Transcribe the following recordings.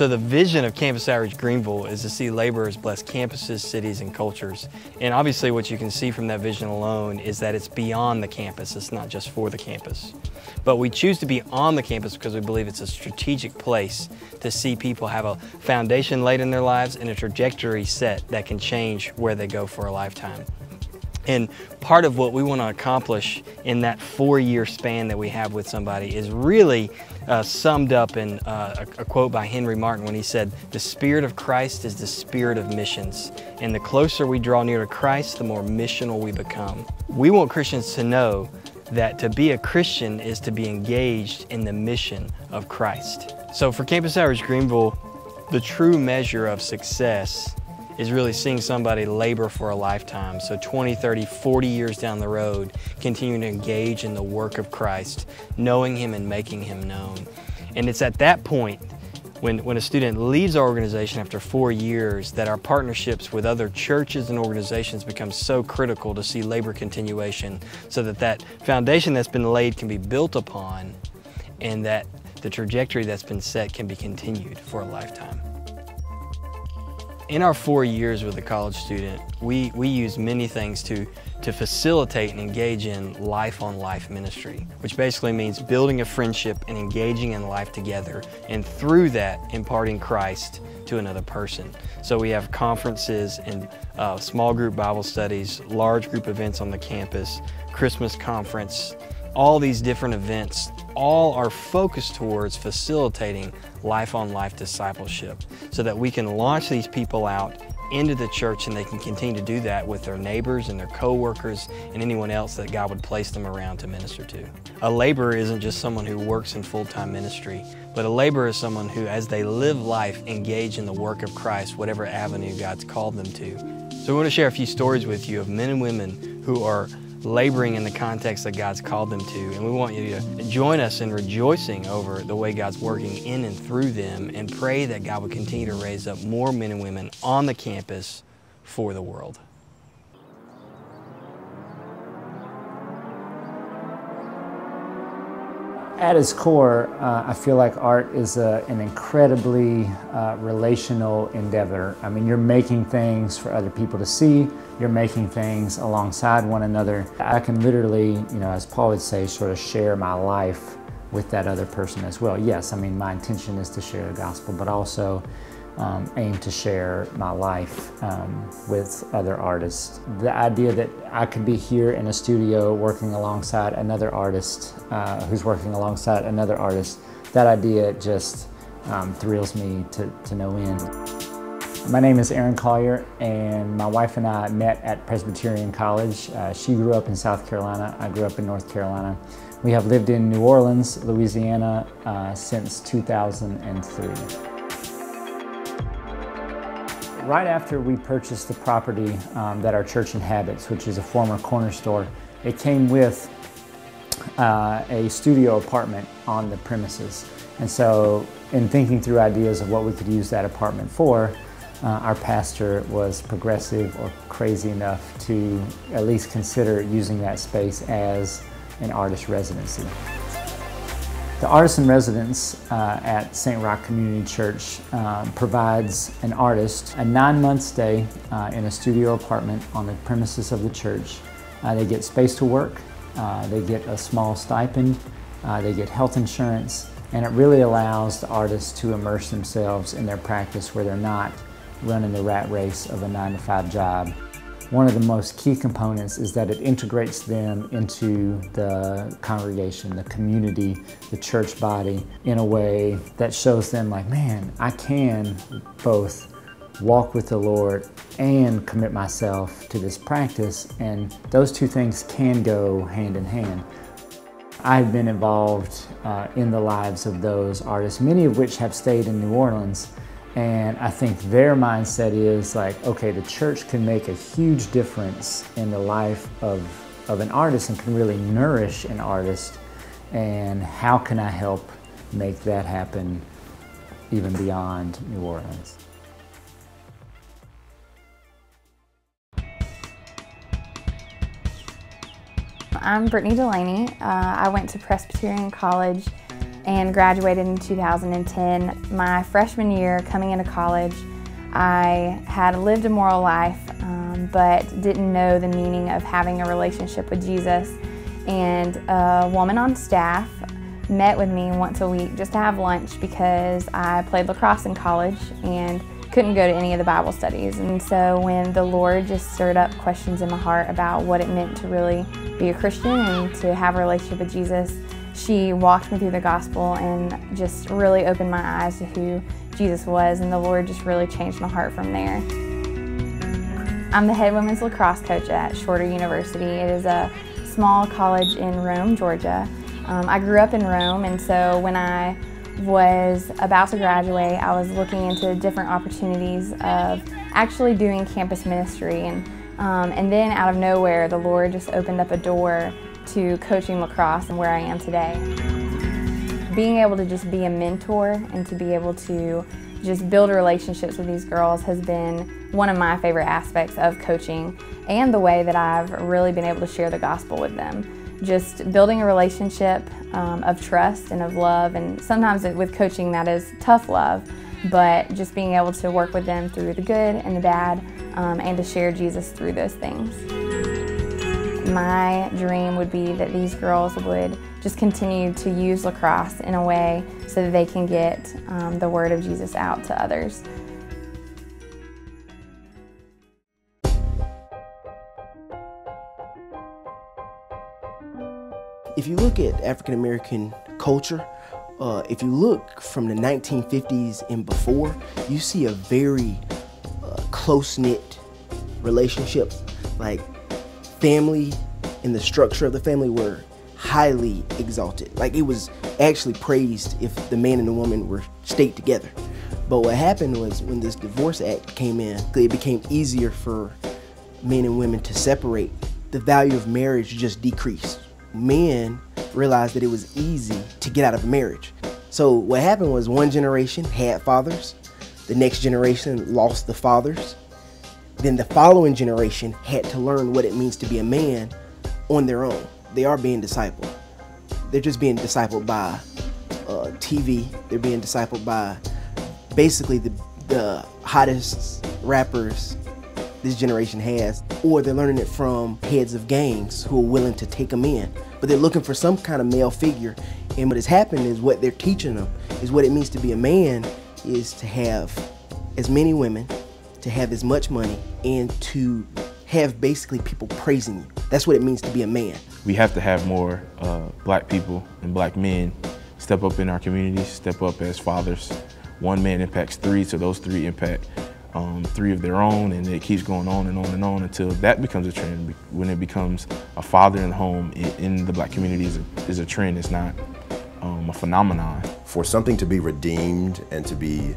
So the vision of Campus Outreach Greenville is to see laborers bless campuses, cities, and cultures. And obviously what you can see from that vision alone is that it's beyond the campus. It's not just for the campus. But we choose to be on the campus because we believe it's a strategic place to see people have a foundation laid in their lives and a trajectory set that can change where they go for a lifetime. And part of what we want to accomplish in that 4-year span that we have with somebody is really summed up in a quote by Henry Martin when he said, "The Spirit of Christ is the spirit of missions. And the closer we draw near to Christ, the more missional we become." We want Christians to know that to be a Christian is to be engaged in the mission of Christ. So for Campus Outreach Greenville, the true measure of success is really seeing somebody labor for a lifetime. So 20, 30, 40 years down the road, continuing to engage in the work of Christ, knowing Him and making Him known. And it's at that point, when a student leaves our organization after 4 years, that our partnerships with other churches and organizations become so critical to see labor continuation, so that that foundation that's been laid can be built upon, and that the trajectory that's been set can be continued for a lifetime. In our 4 years with a college student, we use many things to facilitate and engage in life-on-life ministry, which basically means building a friendship and engaging in life together, and through that, imparting Christ to another person. So we have conferences and small group Bible studies, large group events on the campus, Christmas conference, all these different events, all are focused towards facilitating life-on-life discipleship so that we can launch these people out into the church, and they can continue to do that with their neighbors and their co-workers and anyone else that God would place them around to minister to. A laborer isn't just someone who works in full-time ministry, but a laborer is someone who, as they live life, engage in the work of Christ, whatever avenue God's called them to. So we want to share a few stories with you of men and women who are laboring in the context that God's called them to, and we want you to join us in rejoicing over the way God's working in and through them, and pray that God would continue to raise up more men and women on the campus for the world. At its core, I feel like art is an incredibly relational endeavor. I mean, you're making things for other people to see. You're making things alongside one another. I can literally, as Paul would say, sort of share my life with that other person as well. Yes, I mean, my intention is to share the gospel, but also aim to share my life with other artists. The idea that I could be here in a studio working alongside another artist who's working alongside another artist, that idea just thrills me to no end. My name is Aaron Collier, and my wife and I met at Presbyterian College. She grew up in South Carolina, I grew up in North Carolina. We have lived in New Orleans, Louisiana since 2003. Right after we purchased the property that our church inhabits, which is a former corner store, it came with a studio apartment on the premises. And so in thinking through ideas of what we could use that apartment for, our pastor was progressive or crazy enough to at least consider using that space as an artist residency. The Artist in Residence at St. Roch Community Church provides an artist a 9-month stay in a studio apartment on the premises of the church. They get space to work, they get a small stipend, they get health insurance, and it really allows the artists to immerse themselves in their practice where they're not running the rat race of a 9-to-5 job. One of the most key components is that it integrates them into the congregation, the community, the church body in a way that shows them like, man, I can both walk with the Lord and commit myself to this practice, and those two things can go hand in hand. I've been involved in the lives of those artists, many of which have stayed in New Orleans. And I think their mindset is like, okay, the church can make a huge difference in the life of an artist and can really nourish an artist. And how can I help make that happen even beyond New Orleans? I'm Brittany Delaney. I went to Presbyterian College and graduated in 2010. My freshman year, coming into college, I had lived a moral life, but didn't know the meaning of having a relationship with Jesus. And a woman on staff met with me once a week just to have lunch because I played lacrosse in college and couldn't go to any of the Bible studies. And so when the Lord just stirred up questions in my heart about what it meant to really be a Christian and to have a relationship with Jesus, she walked me through the gospel and just really opened my eyes to who Jesus was, and the Lord just really changed my heart from there. I'm the head women's lacrosse coach at Shorter University. It is a small college in Rome, Georgia. I grew up in Rome, and so when I was about to graduate, I was looking into different opportunities of actually doing campus ministry, and then out of nowhere, the Lord just opened up a door to coaching lacrosse and where I am today. Being able to just be a mentor and to be able to just build relationships with these girls has been one of my favorite aspects of coaching, and the way that I've really been able to share the gospel with them. Just building a relationship of trust and of love, and sometimes with coaching that is tough love, but just being able to work with them through the good and the bad, and to share Jesus through those things. My dream would be that these girls would just continue to use lacrosse in a way so that they can get the word of Jesus out to others. If you look at African American culture, if you look from the 1950s and before, you see a very close-knit relationship. Like, family and the structure of the family were highly exalted. Like, it was actually praised if the man and the woman were stayed together. But what happened was, when this Divorce Act came in, it became easier for men and women to separate. The value of marriage just decreased. Men realized that it was easy to get out of a marriage. So what happened was, one generation had fathers, the next generation lost the fathers, then the following generation had to learn what it means to be a man on their own. They are being discipled. They're just being discipled by TV. They're being discipled by basically the hottest rappers this generation has, or they're learning it from heads of gangs who are willing to take them in. But they're looking for some kind of male figure, and what has happened is, what they're teaching them is what it means to be a man is to have as many women, to have as much money, and to have basically people praising you. That's what it means to be a man. We have to have more black people and black men step up in our communities, step up as fathers. One man impacts three, so those three impact three of their own, and it keeps going on and on and on until that becomes a trend. When it becomes a father in the home in the black community is a trend. It's not a phenomenon. For something to be redeemed and to be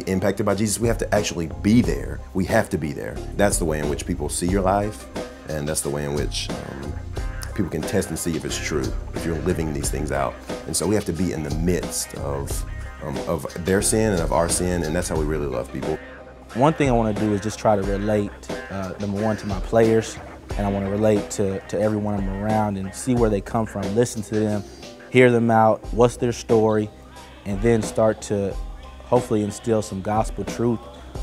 impacted by Jesus, we have to actually be there. We have to be there. That's the way in which people see your life, and that's the way in which people can test and see if it's true, if you're living these things out. And so we have to be in the midst of their sin and of our sin, and that's how we really love people. One thing I want to do is just try to relate, number one, to my players, and I want to relate to everyone I'm around and see where they come from, listen to them, hear them out, what's their story, and then start to hopefully instill some gospel truth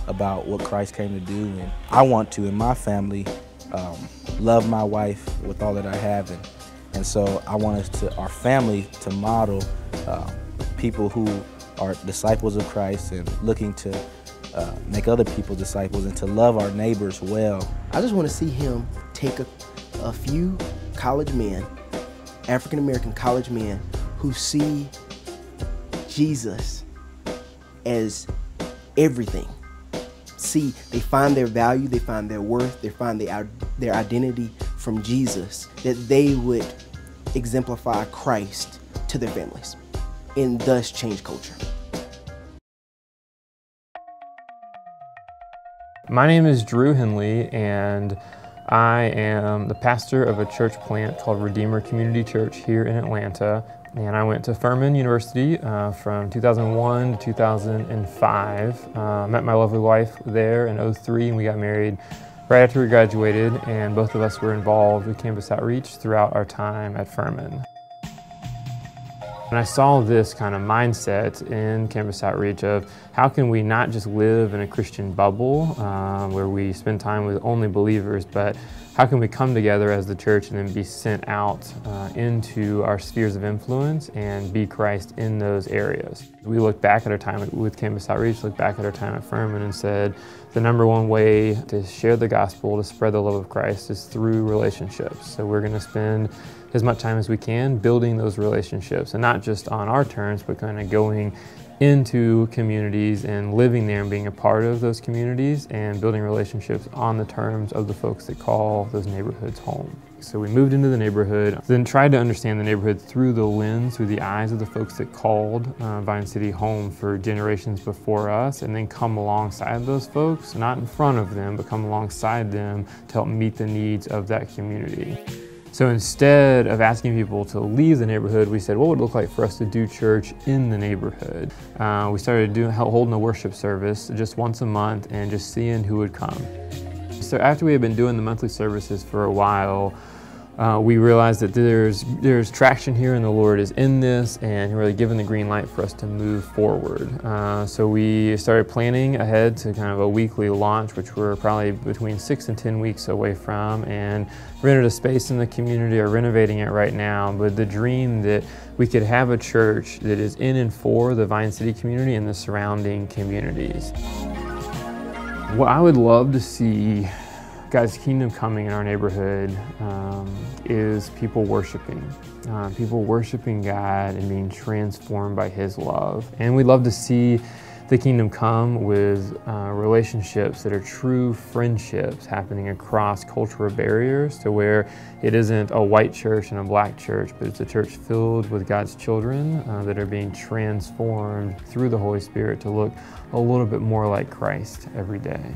about what Christ came to do. And I want to, in my family, love my wife with all that I have, and so I want us to, our family, to model people who are disciples of Christ and looking to make other people disciples and to love our neighbors well. I just want to see him take a few college men, African American college men, who see Jesus as everything. See, they find their value, they find their worth, they find their identity from Jesus, that they would exemplify Christ to their families and thus change culture. My name is Drew Henley, and I am the pastor of a church plant called Redeemer Community Church here in Atlanta. And I went to Furman University from 2001 to 2005. Met my lovely wife there in 2003, and we got married right after we graduated, and both of us were involved with Campus Outreach throughout our time at Furman. And I saw this kind of mindset in Campus Outreach of how can we not just live in a Christian bubble where we spend time with only believers, but how can we come together as the church and then be sent out into our spheres of influence and be Christ in those areas. We looked back at our time with Campus Outreach, looked back at our time at Furman and said the number one way to share the gospel, to spread the love of Christ is through relationships. So we're going to spend as much time as we can building those relationships, and not just on our terms, but kind of going into communities and living there and being a part of those communities and building relationships on the terms of the folks that call those neighborhoods home. So we moved into the neighborhood, then tried to understand the neighborhood through the lens, through the eyes of the folks that called Vine City home for generations before us, and then come alongside those folks, not in front of them, but come alongside them to help meet the needs of that community. So instead of asking people to leave the neighborhood, we said, what would it look like for us to do church in the neighborhood? We started holding a worship service just once a month and just seeing who would come. So after we had been doing the monthly services for a while, we realized that there's traction here and the Lord is in this and really given the green light for us to move forward. So we started planning ahead to kind of a weekly launch, which we're probably between 6 and 10 weeks away from, and rented a space in the community, are renovating it right now, but the dream that we could have a church that is in and for the Vine City community and the surrounding communities. What I would love to see God's kingdom coming in our neighborhood is people worshiping God and being transformed by His love. And we'd love to see the kingdom come with relationships that are true friendships happening across cultural barriers, to where it isn't a white church and a black church, but it's a church filled with God's children that are being transformed through the Holy Spirit to look a little bit more like Christ every day.